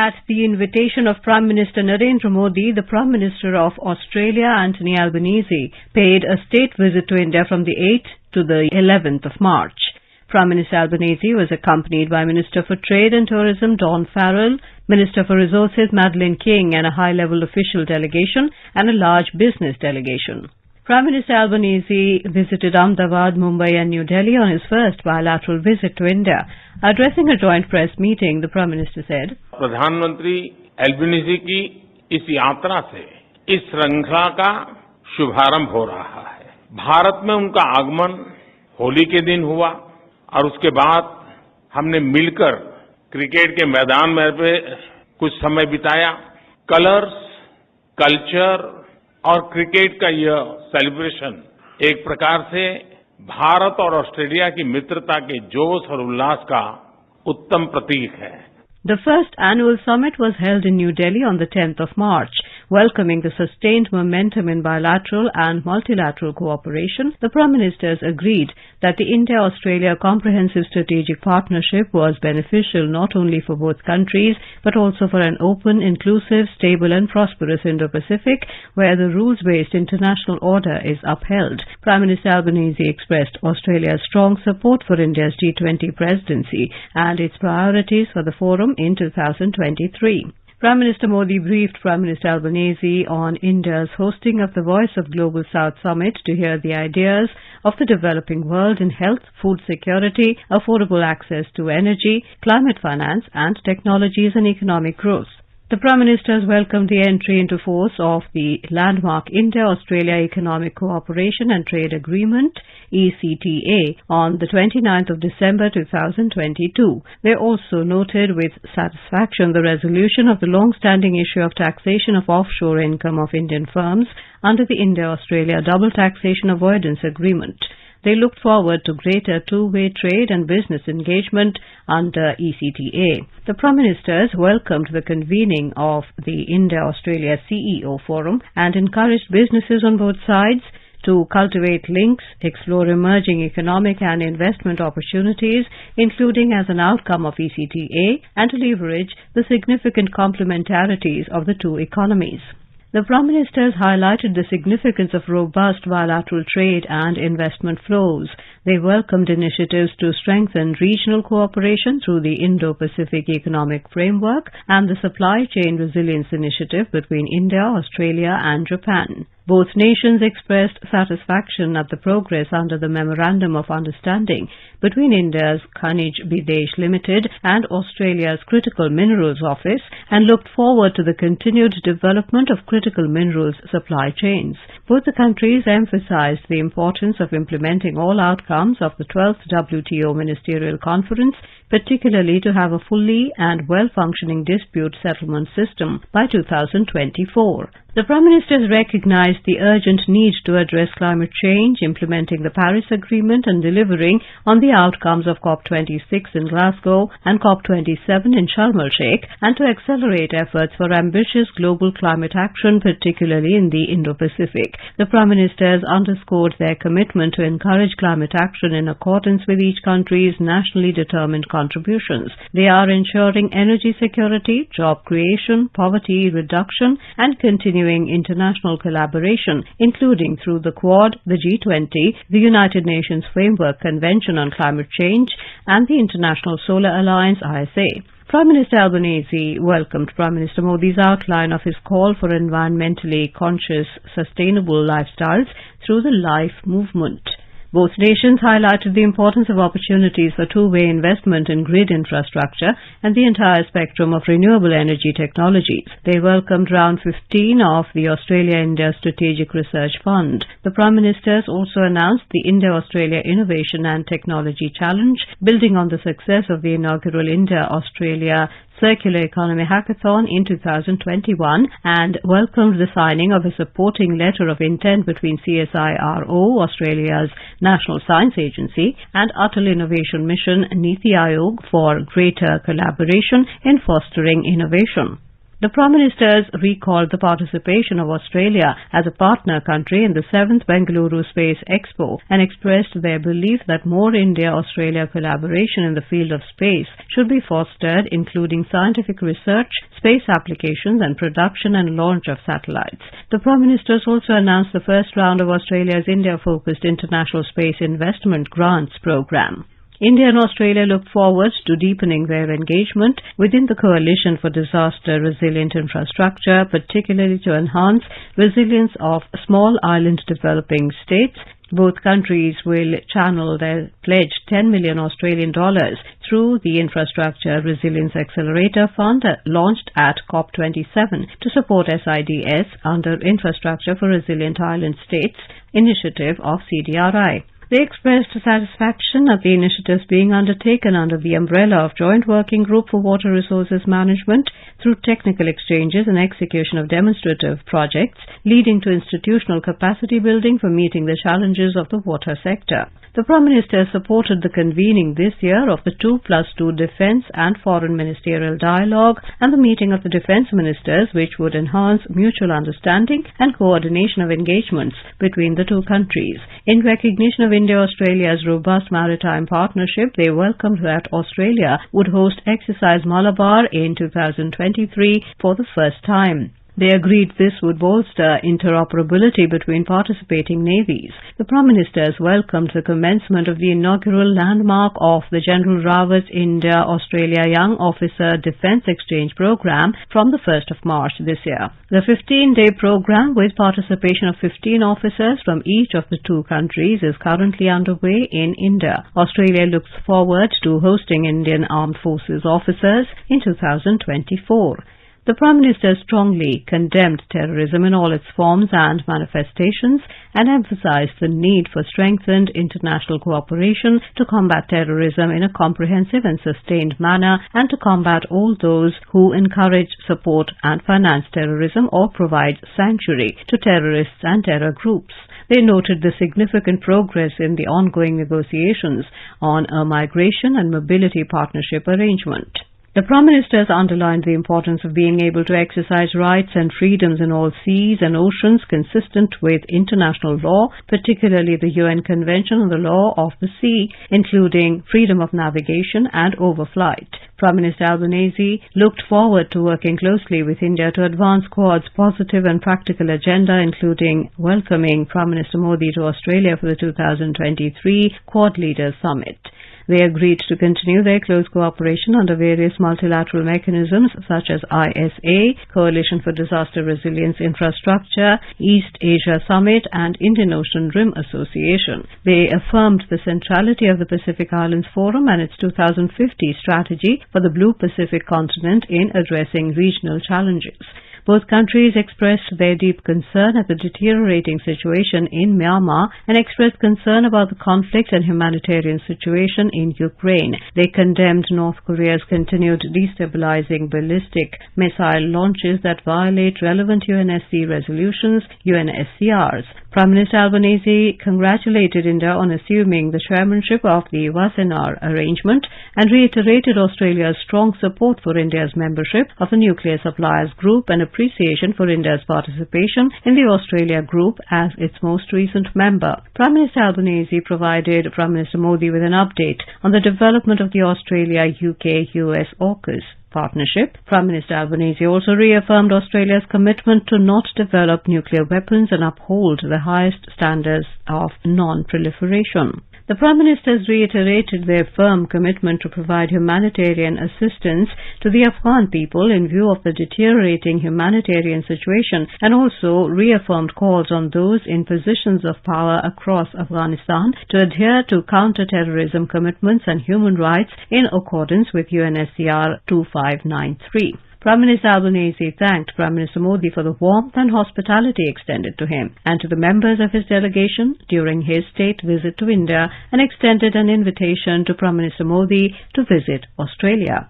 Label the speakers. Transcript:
Speaker 1: At the invitation of Prime Minister Narendra Modi, the Prime Minister of Australia, Anthony Albanese, paid a state visit to India from the 8th to the 11th of March. Prime Minister Albanese was accompanied by Minister for Trade and Tourism Dawn Farrell, Minister for Resources Madeleine King and a high-level official delegation and a large business delegation. Prime Minister Albanese visited Ahmedabad, Mumbai and New Delhi on his first bilateral visit to India. Addressing a joint press meeting, the Prime Minister said,
Speaker 2: प्रधानमंत्री Albanese की इस यात्रा से इस श्रृंखला का शुभारंभ हो रहा है। भारत में उनका आगमन होली के दिन हुआ और उसके बाद हमने मिलकर क्रिकेट के मैदान में कुछ समय बिताया। कलर्स, कल्चर और क्रिकेट का यह सेलिब्रेशन एक प्रकार से भारत और ऑस्ट्रेलिया की मित्रता के जोश और उल्लास का उत्तम प्रतीक है।
Speaker 1: The first annual summit was held in New Delhi on the 10th of March. Welcoming the sustained momentum in bilateral and multilateral cooperation, the Prime Ministers agreed that the India-Australia Comprehensive Strategic Partnership was beneficial not only for both countries, but also for an open, inclusive, stable and prosperous Indo-Pacific, where the rules-based international order is upheld. Prime Minister Albanese expressed Australia's strong support for India's G20 presidency and its priorities for the forum in 2023. Prime Minister Modi briefed Prime Minister Albanese on India's hosting of the Voice of Global South Summit to hear the ideas of the developing world in health, food security, affordable access to energy, climate finance and technologies and economic growth. The Prime Ministers welcomed the entry into force of the landmark India-Australia Economic Cooperation and Trade Agreement, ECTA, on the 29th of December 2022. They also noted with satisfaction the resolution of the long-standing issue of taxation of offshore income of Indian firms under the India-Australia Double Taxation Avoidance Agreement. They looked forward to greater two-way trade and business engagement under ECTA. The Prime Ministers welcomed the convening of the India-Australia CEO Forum and encouraged businesses on both sides to cultivate links, explore emerging economic and investment opportunities, including as an outcome of ECTA, and to leverage the significant complementarities of the two economies. The Prime Ministers highlighted the significance of robust bilateral trade and investment flows. They welcomed initiatives to strengthen regional cooperation through the Indo-Pacific Economic Framework and the Supply Chain Resilience Initiative between India, Australia and Japan. Both nations expressed satisfaction at the progress under the Memorandum of Understanding between India's Khanij Bidesh Limited and Australia's Critical Minerals Office and looked forward to the continued development of critical minerals supply chains. Both the countries emphasized the importance of implementing all outcomes of the 12th WTO Ministerial Conference, particularly to have a fully and well-functioning dispute settlement system by 2024. The Prime Ministers recognized the urgent need to address climate change, implementing the Paris Agreement and delivering on the outcomes of COP26 in Glasgow and COP27 in Sharm el-Sheikh, and to accelerate efforts for ambitious global climate action, particularly in the Indo-Pacific. The Prime Ministers underscored their commitment to encourage climate action in accordance with each country's nationally determined contributions. They are ensuring energy security, job creation, poverty reduction, and continuing international collaboration, including through the Quad, the G20, the United Nations Framework Convention on Climate Change, and the International Solar Alliance ISA. Prime Minister Albanese welcomed Prime Minister Modi's outline of his call for environmentally conscious, sustainable lifestyles through the LIFE movement. Both nations highlighted the importance of opportunities for two-way investment in grid infrastructure and the entire spectrum of renewable energy technologies. They welcomed Round 15 of the Australia-India Strategic Research Fund. The Prime Ministers also announced the India-Australia Innovation and Technology Challenge, building on the success of the inaugural India-Australia Circular Economy Hackathon in 2021, and welcomed the signing of a supporting letter of intent between CSIRO, Australia's National Science Agency, and Atal Innovation Mission Niti Aayog for greater collaboration in fostering innovation. The Prime Ministers recalled the participation of Australia as a partner country in the 7th Bengaluru Space Expo and expressed their belief that more India-Australia collaboration in the field of space should be fostered, including scientific research, space applications and production and launch of satellites. The Prime Ministers also announced the first round of Australia's India-focused International Space Investment Grants Programme. India and Australia look forward to deepening their engagement within the Coalition for Disaster-Resilient Infrastructure, particularly to enhance resilience of small island developing states. Both countries will channel their pledged $10 million Australian through the Infrastructure Resilience Accelerator Fund launched at COP27 to support SIDS under Infrastructure for Resilient Island States initiative of CDRI. They expressed satisfaction at the initiatives being undertaken under the umbrella of Joint Working Group for Water Resources Management through technical exchanges and execution of demonstrative projects, leading to institutional capacity building for meeting the challenges of the water sector. The Prime Minister supported the convening this year of the 2+2 Defence and Foreign Ministerial Dialogue and the meeting of the Defence Ministers, which would enhance mutual understanding and coordination of engagements between the two countries. In recognition of India-Australia's robust maritime partnership, they welcomed that Australia would host Exercise Malabar in 2023 for the first time. They agreed this would bolster interoperability between participating navies. The Prime Ministers welcomed the commencement of the inaugural landmark of the General Rawat's India-Australia Young Officer Defence Exchange Programme from the 1st of March this year. The 15-day programme, with participation of 15 officers from each of the two countries, is currently underway in India. Australia looks forward to hosting Indian Armed Forces officers in 2024. The Prime Minister strongly condemned terrorism in all its forms and manifestations and emphasized the need for strengthened international cooperation to combat terrorism in a comprehensive and sustained manner and to combat all those who encourage, support and finance terrorism or provide sanctuary to terrorists and terror groups. They noted the significant progress in the ongoing negotiations on a migration and mobility partnership arrangement. The Prime Ministers underlined the importance of being able to exercise rights and freedoms in all seas and oceans consistent with international law, particularly the UN Convention on the Law of the Sea, including freedom of navigation and overflight. Prime Minister Albanese looked forward to working closely with India to advance Quad's positive and practical agenda, including welcoming Prime Minister Modi to Australia for the 2023 Quad Leaders Summit. They agreed to continue their close cooperation under various multilateral mechanisms such as ISA, Coalition for Disaster Resilience Infrastructure, East Asia Summit and Indian Ocean Rim Association. They affirmed the centrality of the Pacific Islands Forum and its 2050 strategy for the Blue Pacific continent in addressing regional challenges. Both countries expressed their deep concern at the deteriorating situation in Myanmar and expressed concern about the conflict and humanitarian situation in Ukraine. They condemned North Korea's continued destabilizing ballistic missile launches that violate relevant UNSC resolutions, UNSCRs. Prime Minister Albanese congratulated India on assuming the chairmanship of the Wassenaar arrangement and reiterated Australia's strong support for India's membership of the Nuclear Suppliers Group and appreciation for India's participation in the Australia Group as its most recent member. Prime Minister Albanese provided Prime Minister Modi with an update on the development of the Australia-UK-US AUKUS partnership. Prime Minister Albanese also reaffirmed Australia's commitment to not develop nuclear weapons and uphold the highest standards of non-proliferation. The Prime Ministers reiterated their firm commitment to provide humanitarian assistance to the Afghan people in view of the deteriorating humanitarian situation and also reaffirmed calls on those in positions of power across Afghanistan to adhere to counter-terrorism commitments and human rights in accordance with UNSCR 2593. Prime Minister Albanese thanked Prime Minister Modi for the warmth and hospitality extended to him and to the members of his delegation during his state visit to India and extended an invitation to Prime Minister Modi to visit Australia.